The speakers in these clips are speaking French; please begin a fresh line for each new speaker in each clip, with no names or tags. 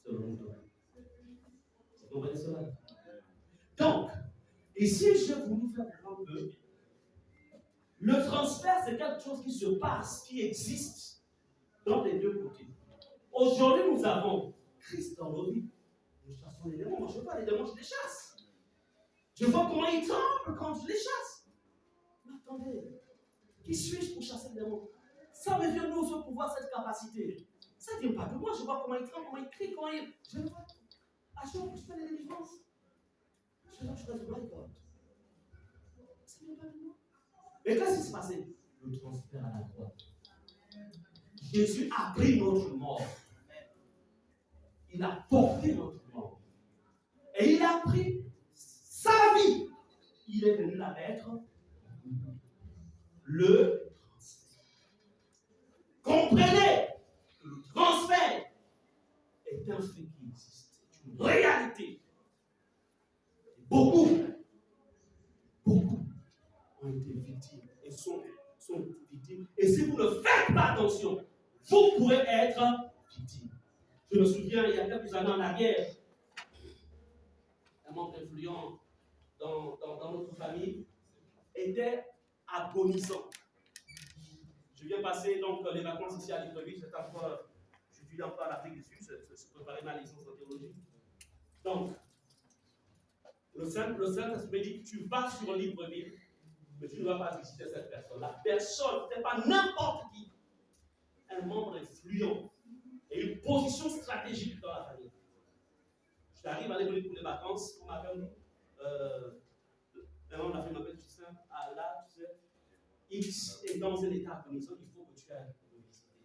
selon toi. Vous comprenez cela? Donc, ici, je vais vous faire comprendre que le transfert, c'est quelque chose qui se passe, qui existe dans les deux côtés. Aujourd'hui, nous avons Christ dans nos vies. Nous chassons les démons. Moi, je ne veux pas les démons, je les chasse. Je vois comment ils tremblent quand je les chasse. Mais attendez, qui suis-je pour chasser les démons? Ça me vient d'où ce pouvoir, cette capacité? Ça ne vient pas de moi. Je vois comment ils tremblent, comment ils crient, comment ils. Je le vois. À chaque fois que je fais des délivrances, je fais du my God. Ça ne vient pas de moi. Et qu'est-ce qui s'est passé? Le transfert à la croix. Jésus a pris notre mort. Il a porté notre mort. Et il a pris sa vie. Il est venu la mettre. Le transfert. Comprenez que le transfert est un fait qui existe. C'est une réalité. Beaucoup ont été victimes et sont victimes. Et si vous ne faites pas attention, vous pourrez être victime. Je me souviens, il y a quelques années en arrière, un membre influent dans notre famille était agonisant. Je viens passer donc les vacances ici à Libreville. Cette fois, je suis encore à l'Afrique du Sud, je préparais ma licence en théologie. Donc, le Saint-Esprit me dit, tu vas sur Libreville, mais tu ne vas pas visiter cette personne. La personne, ce n'est pas n'importe qui. Un membre influent et une position stratégique dans la famille. J'arrive à Libreville pour les vacances, on m'appelle, un membre de la famille m'appelle, tu sais, ah là, tu sais, X est dans un état agonisant, il faut que tu ailles le visiter.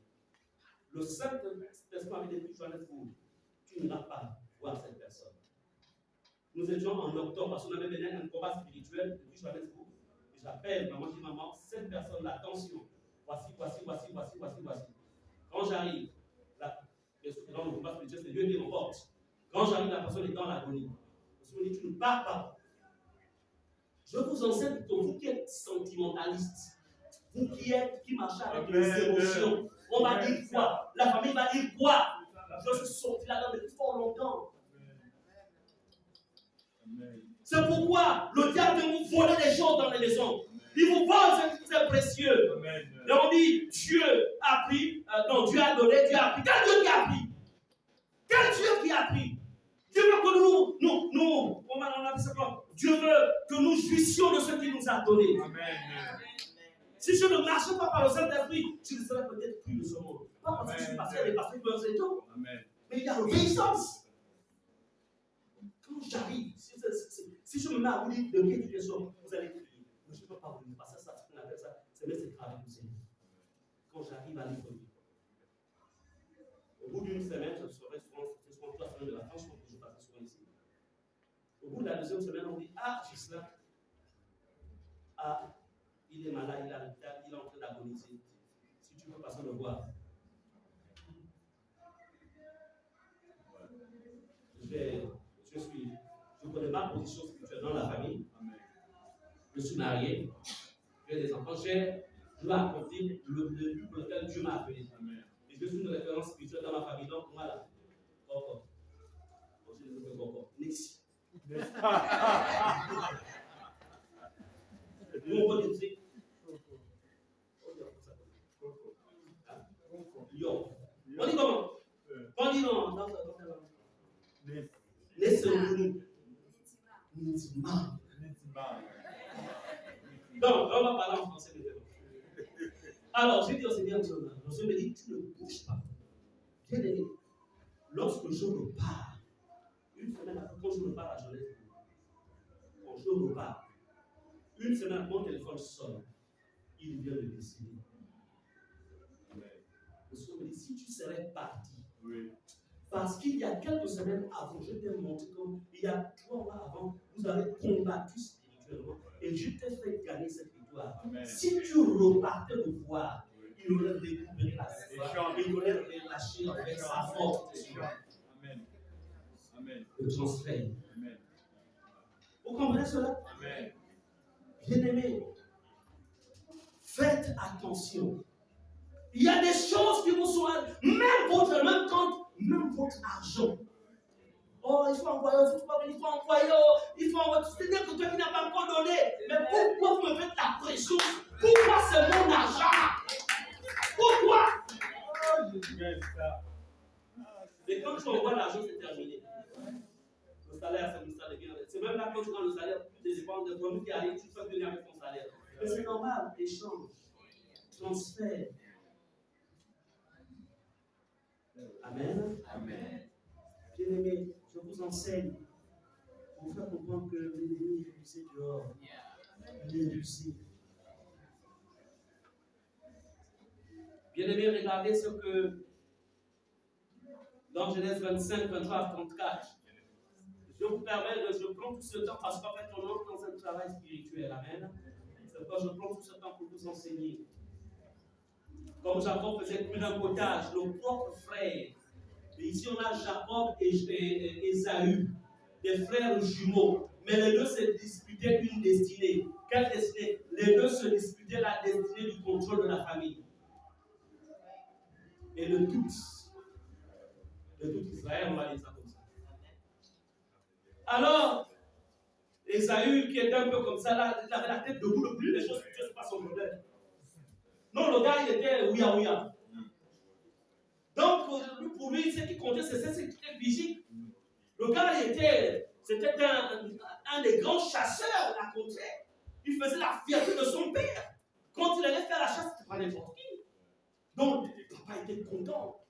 Le Saint-Esprit m'avait dit, Johannesburg, tu n'iras pas voir cette personne. Nous étions en octobre parce qu'on avait mené un combat spirituel depuis Johannesburg. Et j'appelle maman, je dis maman, cette personne-là, attention, voici. Quand j'arrive, dans le combat spirituel, c'est Dieu qui m'emporte. Quand j'arrive, la personne est dans l'agonie. Je me dis, tu ne pars pas. Je vous enseigne, vous qui êtes sentimentaliste, vous qui marchez avec les émotions, on va dire quoi? La famille va dire quoi? Je suis sorti là-dedans depuis fort longtemps. C'est pourquoi le diable veut vous voler des choses dans les maisons. Il vous vole, c'est précieux. Et on dit, Dieu a pris, Dieu a donné, Dieu a pris. Quel Dieu qui a pris? Quel Dieu qui a pris? Dieu veut que Dieu veut que nous jouissions de ce qu'il nous a donné. Amen. Si je ne marchais pas par le Saint-Esprit, je ne serais peut-être plus de ce monde. Pas parce que je suis passé à des pasteurs qui me tout. Mais il y a l'obéissance. Quand j'arrive, si je me mets à vous dire de quelle question, vous allez crier. Mais je ne peux pas vous dire, parce que ça, ce qu'on appelle ça, c'est mettre ses travaux au Seigneur. Quand j'arrive à l'école, au bout d'une semaine, ce serait souvent 3 semaines de vacances, que je passe souvent ici. Au bout de la deuxième semaine, on dit, ah, Gislain, ah, il est malade, il est en train d'agoniser. Si tu veux passer le voir. Je connais ma position spirituelle dans la famille. Je suis marié, j'ai des enfants, je dois accomplir le but pour lequel Dieu m'a appelé. Et je suis une référence spirituelle dans ma famille, donc voilà. Encore. Je ne veux pas encore. Nixi. Nous, on dit on dit comment? On dit non. Laissez-nous. Donc, on va parler en français maintenant. Alors, j'ai dit au Seigneur, le Seigneur me dit, tu ne bouges pas. Bien aimé, lorsque je repars, une semaine après, quand je repars à Genève, quand je repars, une semaine après, mon téléphone sonne. Il vient de décider. Le Seigneur me dit, si tu serais parti, parce qu'il y a quelques semaines avant, je t'ai montré comme il y a 3 mois avant, vous avez combattu spirituellement et je t'ai fait gagner cette victoire. Amen. Si tu repartais le voir, il aurait récupéré la victoire et il aurait relâché avec sa force. Amen. Le transfert. Amen. Vous comprenez cela? Amen. Bien-aimés, faites attention. Il y a des choses qui vous sont, même quand même votre argent. Oh, il faut envoyer, il faut envoyer. C'est-à-dire que toi qui n'as pas encore donné. Mais pourquoi vous me faites la pression? Pourquoi c'est mon argent? Pourquoi? Mais quand tu envoies l'argent, c'est terminé. Le salaire, ça devient. C'est même là quand tu prends le salaire, tu te dépends de toi qui arrive, tu fais venir avec ton salaire. Mais c'est normal, échange, transfert. Amen.
Amen.
Bien-aimés, je vous enseigne pour faire comprendre que l'ennemi est poussé dehors. Il est poussé. Bien-aimés, regardez ce que dans Genèse 25, 23 à 34. Je vous permets je prends tout ce temps parce qu'en fait, on entre dans un travail spirituel. Amen. C'est pourquoi je prends tout ce temps pour vous enseigner. Comme Jacob faisait plus d'un potage, nos propres frères. Et ici, on a Jacob et Ésaü, des frères jumeaux. Mais les deux se disputaient une destinée. Quelle destinée? Les deux se disputaient la destinée du contrôle de la famille. Et le tout Israël, on va dire ça comme ça. Alors, Ésaü, qui était un peu comme ça, là, il avait la tête debout le plus, les choses spirituelles, ce n'est pas son problème. Non, le gars, il était ouïa. Donc, pour lui, ce qui comptait, c'était cette vigie. Le gars, c'était un des grands chasseurs de la contrée. Il faisait la fierté de son père. Quand il allait faire la chasse, c'était pas n'importe qui. Donc, papa était content.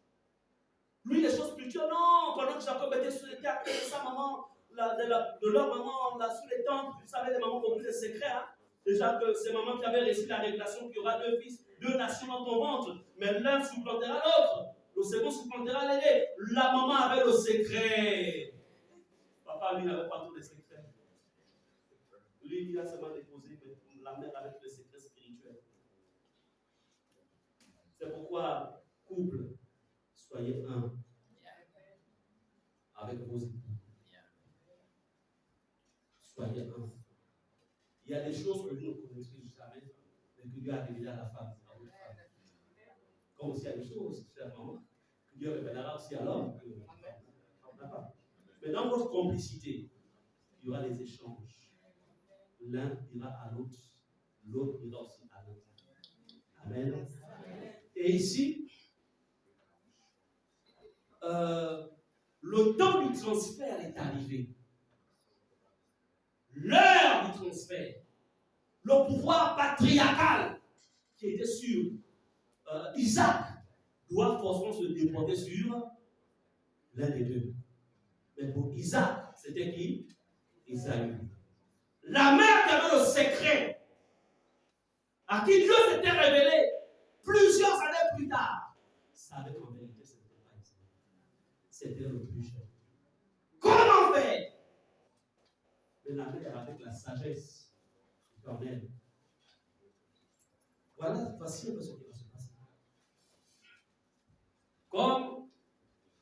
Lui, les choses spirituelles, non. Pendant que Jacob était sous les terres, avec sa maman, de leur maman, là, sous les tentes, vous savez, les mamans ont plus de secrets. Hein? Déjà que c'est maman qui avait reçu la révélation qu'il y aura 2 fils, 2 nations dans ton ventre. Mais l'un supplantera l'autre. Le second supplantera l'aîné. La maman avait le secret. Papa, lui, n'avait pas tous les secrets. Lui, il a seulement déposé, mais la mère avait tous les secrets spirituels. C'est pourquoi, couple, soyez un avec vos époux. Soyez un. Il y a des choses que vous ne connaissez jamais, mais que Dieu a révélé à la femme, à votre femme. Comme aussi il y a des choses, chère maman, que Dieu révélera aussi à l'homme. Mais dans votre complicité, il y aura des échanges. L'un ira à l'autre, l'autre ira aussi à l'autre. Amen. Et ici, le temps du transfert est arrivé. L'heure du transfert. Le pouvoir patriarcal qui était sur Isaac doit forcément se déporter sur l'un des deux. Mais pour Isaac, c'était qui? Ésaü. La mère qui avait le secret, à qui Dieu s'était révélé plusieurs années plus tard, savait qu'en vérité, ce n'était pas Isaac. C'était le plus jeune. Comment faire? Mais la mère, avec la sagesse éternelle, voilà, voici un peu ce qui va se passer. Comme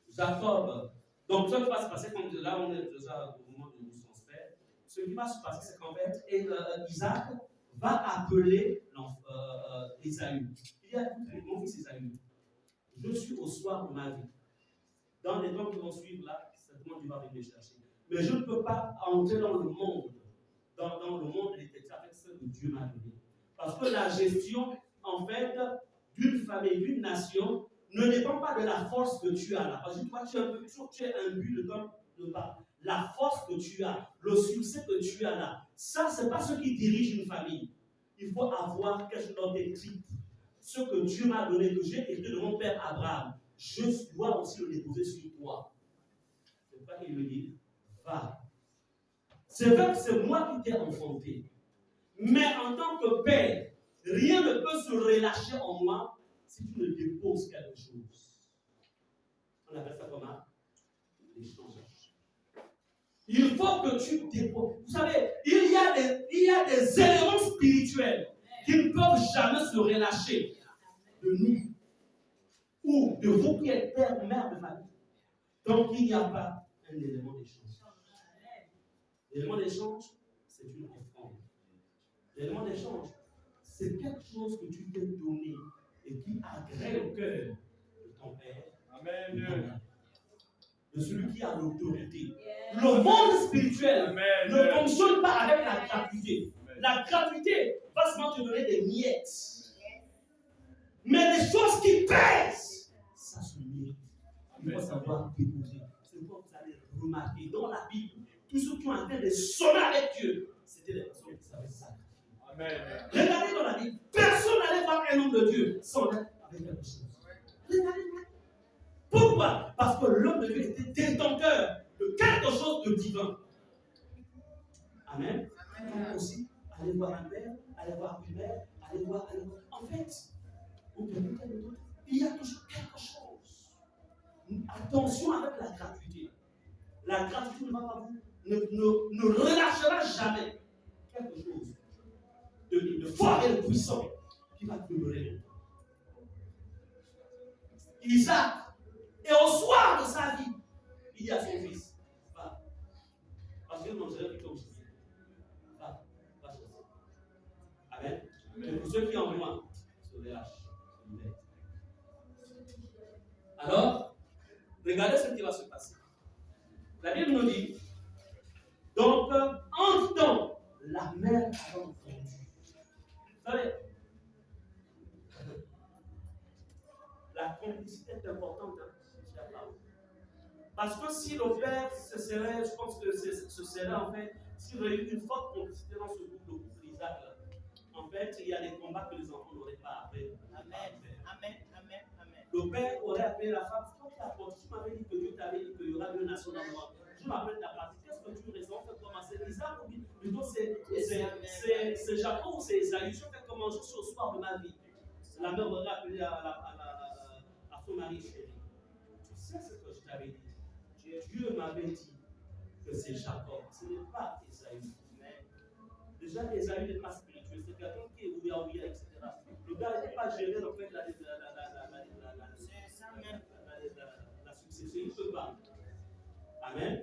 Jacob, donc ce qui va se passer, comme là on est déjà au moment du transfert, ce qui va se passer, c'est qu'en fait, Isaac va appeler Ésaü. Il dit à mon fils Ésaü, je suis au soir de ma vie. Dans les temps qui vont suivre là, certainement Dieu va venir me chercher. Mais je ne peux pas entrer dans le monde, dans le monde de l'éternité avec ce que Dieu m'a donné. Parce que la gestion, en fait, d'une famille, d'une nation, ne dépend pas de la force que tu as là. Parce que toi, tu es un but de pas. La force que tu as, le succès que tu as là, ça, ce n'est pas ce qui dirige une famille. Il faut avoir quelque chose dans tes tripes. Ce que Dieu m'a donné, que j'ai hérité de mon père Abraham, je dois aussi le déposer sur toi. C'est pas qu'il me dit, va. C'est vrai que c'est moi qui t'ai enfanté. Mais en tant que père, rien ne peut se relâcher en moi si tu ne déposes quelque chose. On appelle ça comment? L'échange. Il faut que tu déposes. Vous savez, il y a des éléments spirituels qui ne peuvent jamais se relâcher de nous ou de vous qui êtes père ou mère de famille. Donc il n'y a pas un élément d'échange. L'élément d'échange, c'est une offrande. L'élément d'échange, c'est quelque chose que tu t'es donné et qui agrée le cœur de ton père.
Amen.
de celui qui a l'autorité. Le monde spirituel ne fonctionne pas avec la gratuité. La gratuité va seulement te donner des miettes. Mais les choses qui pèsent, ça se mérite. Il faut savoir déposer. C'est pourquoi vous allez remarquer dans la Bible, tous ceux qui ont en train de sonner avec Dieu, c'était des personnes qui savaient ça. Regardez dans la Bible, personne n'allait voir un homme de Dieu sans être avec quelque chose. Regardez. Pourquoi? Parce que l'homme de Dieu était détenteur de quelque chose de divin. Amen. Donc aussi, allez voir un père, allez voir une mère, allez voir. En fait, il y a toujours quelque chose. Attention avec la gratuité. La gratuité ne relâchera jamais quelque chose de fort et de puissant qui va demeurer. Isaac, et au soir de sa vie, il dit à son fils, va. Parce que non, je l'ai comme ça. Va chercher. Amen. Mais pour ceux qui en moi, se relâchent. Alors, regardez ce qui va se passer. La Bible nous dit, donc, en temps, la mère a entendu. Vous savez, la complicité est importante. Parce que si le père, ce serait, je pense que ce serait en fait, s'il y avait eu une forte complicité dans ce groupe, le couple Isaac, en fait, il y a des combats que les enfants n'auraient pas appris. Amen. Le père aurait appelé la femme, tu m'avais dit que Dieu t'avait dit qu'il y aura deux nations dans le monde. Je m'appelle ta partie. Qu'est-ce que tu raisons? On fait commencer Isaac ou plutôt c'est Jacob ou c'est Esaü? Je fais comment jusqu'au soir de ma vie. La mère aurait appelé à son mari chéri. Tu sais ce que je t'avais dit? Dieu m'avait dit que c'est Jacob, ce n'est pas Esaü. Déjà, Esaü n'est pas spirituel, c'est quelqu'un qui est ouïa, etc. Le gars n'était pas géré en fait la succession, il ne peut pas. Amen.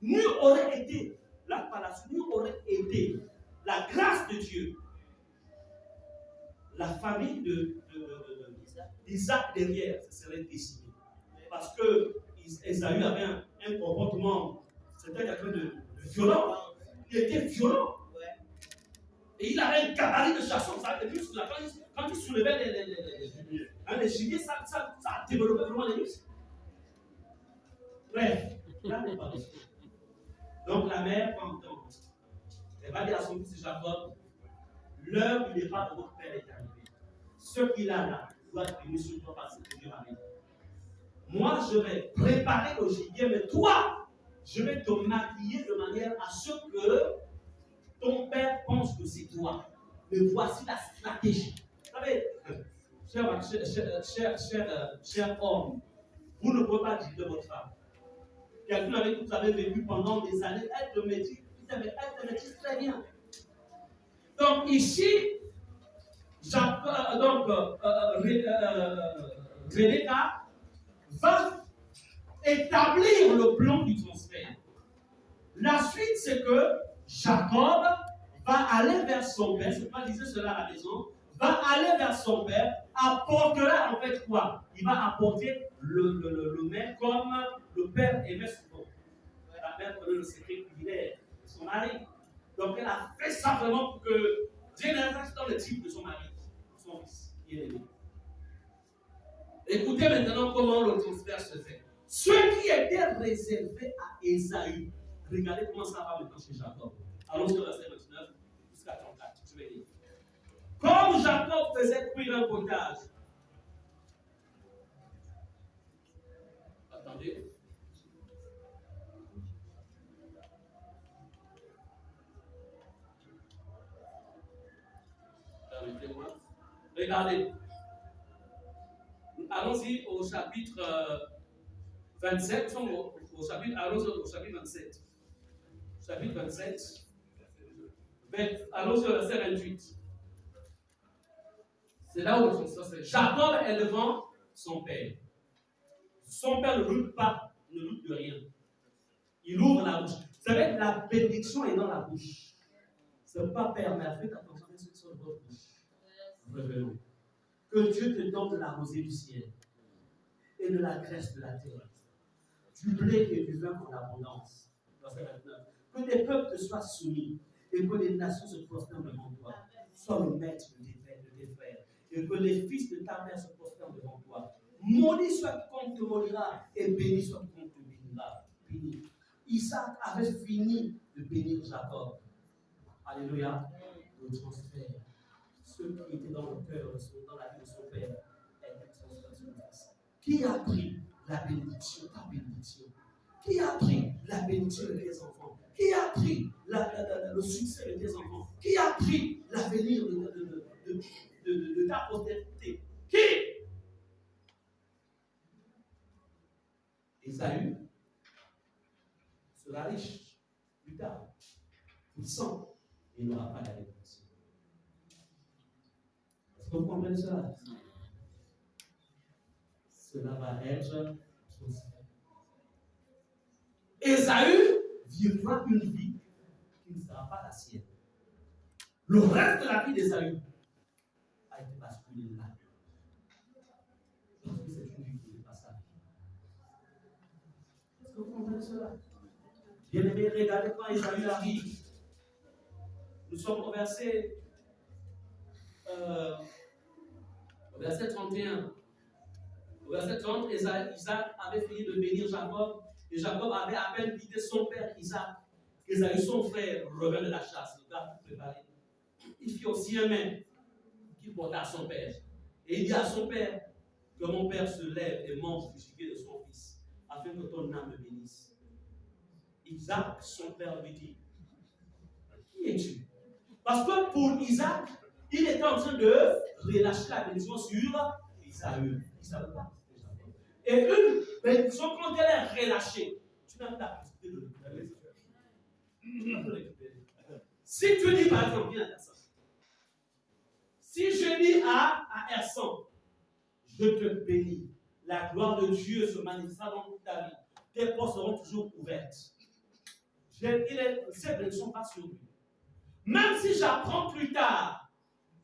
Nous aurait été, là par la suite, nous aurait aidé la grâce de Dieu, la famille d'Isaac derrière, ce serait décidé. Parce que Esaü avait un comportement, c'était quelqu'un de violent. Il était violent. Et il avait un gabarit de chasseur. Quand il soulevait les gibiers, ça développait vraiment les muscles. Bref, là, on parle. Donc la mère, quand elle va dire à son fils Jacob, l'heure du départ de votre père est arrivée. Ce qu'il a là doit venir sur toi parce que Dieu m'a dit. Moi, je vais préparer le gibier, mais toi, je vais te maquiller de manière à ce que ton père pense que c'est toi. Mais voici la stratégie. Vous savez, cher homme, vous ne pouvez pas dire de votre femme. Quelqu'un avec qui vous avez vécu pendant des années, elle te maîtrise très bien. Donc ici, Rebecca va établir le plan du transfert. La suite, c'est que Jacob va aller vers son père, je ne vais pas dire cela à la maison, va aller vers son père, apportera en fait quoi? Il va apporter le mec comme le père aimait souvent. La mère connaît le secret culinaire de son mari. Donc elle a fait ça vraiment pour que Dieu n'intervienne dans le type de son mari, son fils, qui est aimé. Écoutez maintenant comment le transfert se fait. Ce qui était réservé à Esaü, regardez comment ça va maintenant chez Jacob. Allons sur verset 29 jusqu'à 34. Je vais lire. Comme Jacob faisait cuire un potage. Attendez. Permettez-moi. Regardez. Allons-y au chapitre 27. Allons au chapitre 27. Chapitre 27. Allons-y au verset 28. C'est là où ça se fait. Jacob est devant son père. Son père ne doute pas, ne doute de rien. Il ouvre la bouche. Vous savez, la bénédiction est dans la bouche. Ce n'est pas père, mais faites attention à ce qui sont dans votre bouche. Révélez. Que Dieu te donne de la rosée du ciel et de la graisse de la terre. du blé et du vin en abondance. Verset 29. Que les peuples te soient soumis et que les nations se prosternent devant toi. Sois le maître de tes frères et que les fils de ta mère se prosternent devant toi. Maudit soit quiconque te maudira et béni soit quiconque te bénira. Béni. Isaac avait fini de bénir Jacob. Alléluia. Le transfert. Ceux qui étaient dans le cœur, dans la vie de son père, étaient transférés sur le fils. Qui a pris la bénédiction, ta bénédiction? Qui a pris la bénédiction de tes enfants? Qui a pris le succès de tes enfants? Qui a pris l'avenir de ta postérité? Qui? Ésaü sera riche plus tard, puissant, et il n'aura pas la bénédiction. Est-ce que vous comprenez cela? Cela va être transféré. Ésaü vivra une vie qui ne sera pas la sienne. Le reste de la vie d'Ésaü a été basculé là. Parce que c'est une vie qui n'est pas sa vie. Est-ce que vous comprenez cela? Bien aimé, regardez quand Ésaü arrive. Nous sommes au verset 31. Au verset 30, Isaac avait fini de bénir Jacob. Et Jacob avait à peine quitté son père Isaac. Ésaü, son frère, revint de la chasse. Le gars préparé. Il fit aussi un main qu'il porta à son père. Et il dit à son père que mon père se lève et mange du gibier de son fils, afin que ton âme me bénisse. Isaac, son père, lui dit: Qui es-tu? Parce que pour Isaac, il était en train de relâcher la bénédiction sur Ésaü. Il ne savait pas. Et une bénédiction, quand elle est relâchée, tu n'as pas la possibilité de récupérer. Si tu dis par exemple, viens à ça. Si je dis à Ersan, je te bénis, la gloire de Dieu se manifestera dans toute ta vie, tes portes seront toujours ouvertes. Ces bénédictions passent sur lui. Même si j'apprends plus tard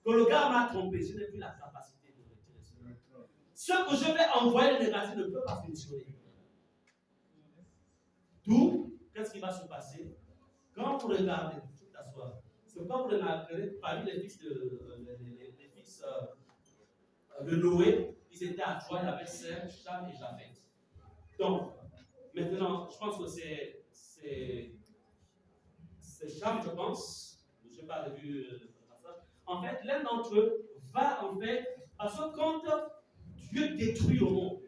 que le gars m'a trompé, je n'ai plus la capacité de retirer cela. Ce que je vais envoyer le négatif ne peut pas fonctionner. D'où, qu'est-ce qui va se passer? Quand vous regardez, tu t'assois, c'est quand vous regardez parmi les fils de Noé, ils étaient à trois, il y avait Sem, Cham et Japheth. Donc, maintenant, je pense que c'est Cham, je pense, je n'ai pas vu ça. En fait, l'un d'entre eux va en fait, parce que quand Dieu détruit le monde,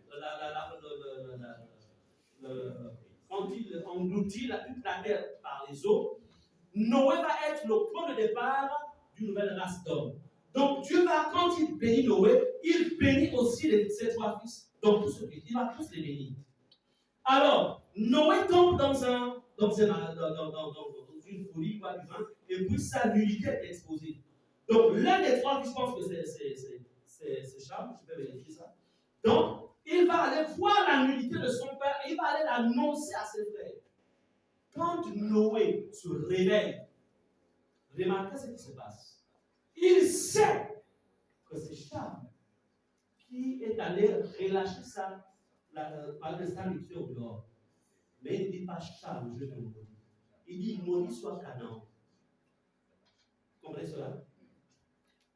quand il engloutit toute la terre par les eaux, Noé va être le point de départ d'une nouvelle race d'hommes. Donc Dieu va, quand il bénit Noé, il bénit aussi ses trois fils. Donc tout ce qui, il va tous les bénir. Alors, Noé tombe dans une folie, quoi, du vin, et puis sa nullité est exposée. Donc l'un des trois fils, je pense que c'est Cham, je peux vérifier ça. Donc, il va aller voir la nullité de son père et il va aller l'annoncer à ses frères. Quand Noé se réveille, remarquez ce qui se passe. Il sait que c'est Cham qui est allé relâcher par le sang du au dehors. Mais il ne dit pas Cham, je te maudis. Il dit maudit soit Canaan. Vous comprenez cela?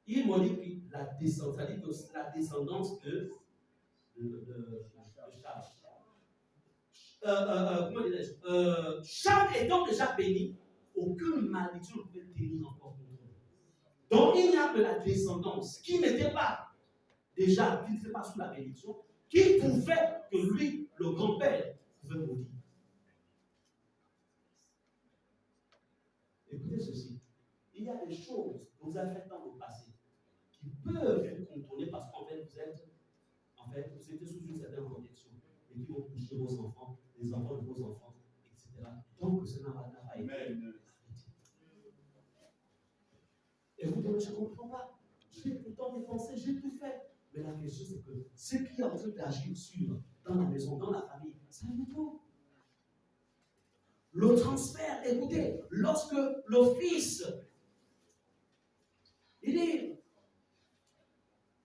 Il maudit la descendance de Cham. Comment dirais-je? Cham étant déjà béni, aucune malédiction ne pouvait tenir encore contre lui. Donc il n'y a que la descendance qui n'était pas déjà, qui ne fait pas sous la bénédiction, qui pouvait que lui, le grand-père, pouvait maudire. Écoutez ceci. Il y a des choses que vous avez faites dans le passé qui peuvent être contrôlées parce qu'en fait, vous étiez sous une certaine protection et qui vont toucher vos enfants, les enfants de vos enfants, etc. Donc, cela n'a pas été. Et vous dites, je ne comprends pas. J'ai pourtant dépensé, j'ai tout fait. Mais la question, c'est que ce qui est en train d'agir dans la maison, dans la famille, c'est un tout. Le transfert, écoutez, lorsque le fils, il dit,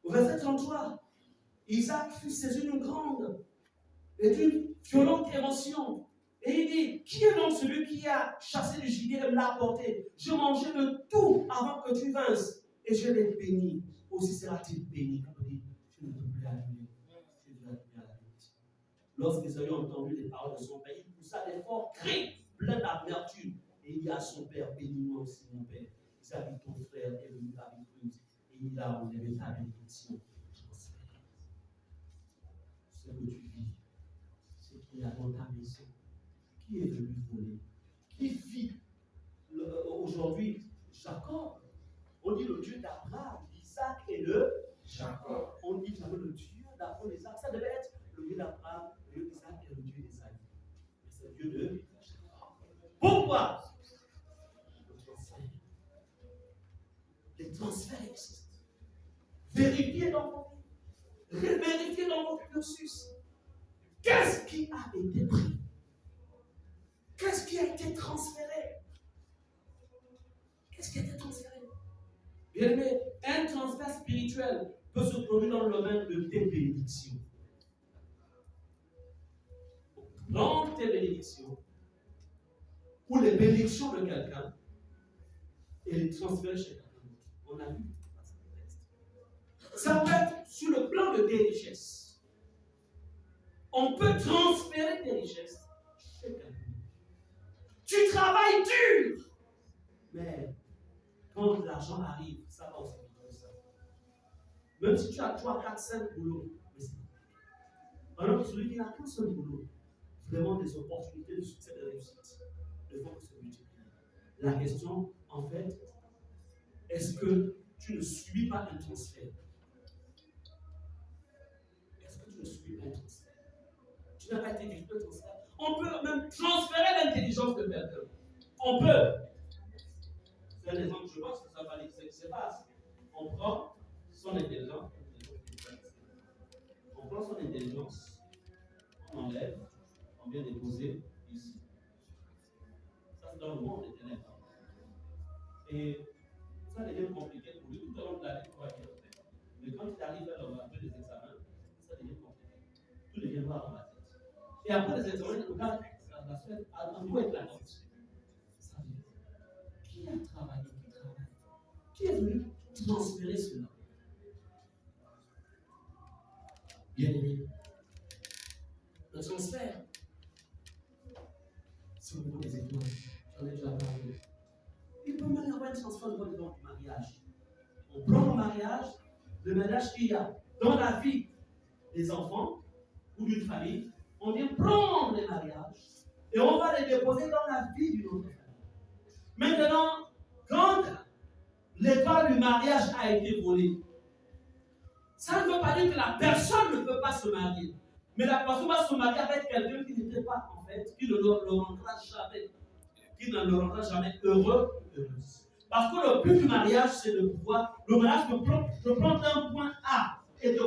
au verset 33, Isaac fut saisi d'une grande et d'une violente émotion. Et il dit, qui est donc celui qui a chassé le gibier et me l'a apporté? Je mangeais de tout avant que tu vinsses, et je l'ai béni. Aussi sera-t-il béni. Comme dit, tu ne peux plus allumer. Tu ne peux plus allumer. Lorsqu'Ésaü a entendu les paroles de son père, il poussa des forts cris, plein d'amertume. Et il dit à son père, bénis-moi aussi mon père. Isaac, ton frère, est venu avec lui. Et il a enlevé ta bénédiction. Ce que tu vis, ce qu'il y a dans ta maison, qui est venu voler, qui vit aujourd'hui Jacob. On dit le Dieu d'Abraham, d'Isaac et de Jacob. On dit jamais le Dieu d'Abraham et d'Isaac. Ça devait être le Dieu d'Abraham, le Dieu d'Isaac et le Dieu d'Isaac. Mais c'est le Dieu de Jacob. Pourquoi? Les transferts existent. Vérifiez dans votre vie. Vérifiez dans votre cursus. Qu'est-ce qui a été pris? Qu'est-ce qui a été transféré? Qu'est-ce qui a été transféré? Bien aimé, un transfert spirituel peut se produire dans le domaine de tes bénédictions. Prends tes bénédictions ou les bénédictions de quelqu'un et les transférer chez quelqu'un d'autre. On a vu dans ce texte. Ça peut être sur le plan de tes richesses. On peut transférer tes richesses chez quelqu'un d'autre. Tu travailles dur, mais quand l'argent arrive, ça va aussi vite que ça. Même si tu as 3, 4, 5 boulots, mais c'est pas. Alors que celui qui n'a qu'un seul boulot, vraiment des opportunités de succès, de réussite, ne font que se multiplier. La question, en fait, est-ce que tu ne subis pas un transfert? Est-ce que tu ne subis pas un transfert? Tu n'as pas été vécu un transfert. On peut même transférer l'intelligence de quelqu'un. On peut. C'est un exemple, je pense que ça va aller, ce qui se passe. On prend son intelligence, on enlève, on vient déposer ici. Ça, c'est dans le monde des ténèbres. Et ça devient compliqué pour lui. Tout au long de la vie, il va bien faire. Mais quand il arrive à après les examens, ça devient compliqué. Tout devient noir dans la tête. Et après les examens, il regarde la semaine, en quoi est la note? Ça veut dire, qui a travaillé? Qui est venu transférer cela? Bien aimé, le transfert, c'est au niveau des étoiles. J'en ai déjà parlé. Il peut même y avoir un transfert au niveau du mariage. On prend le mariage qu'il y a dans la vie des enfants ou d'une famille. On vient prendre les mariages et on va les déposer dans la vie d'une autre famille. Maintenant, quand l'étoile du mariage a été volée, ça ne veut pas dire que la personne ne peut pas se marier. Mais la personne va se marier avec quelqu'un qui n'était pas, en fait, qui ne le rendra jamais heureux ou heureuse. Parce que le but du mariage, c'est de pouvoir, le mariage peut prendre un point A et de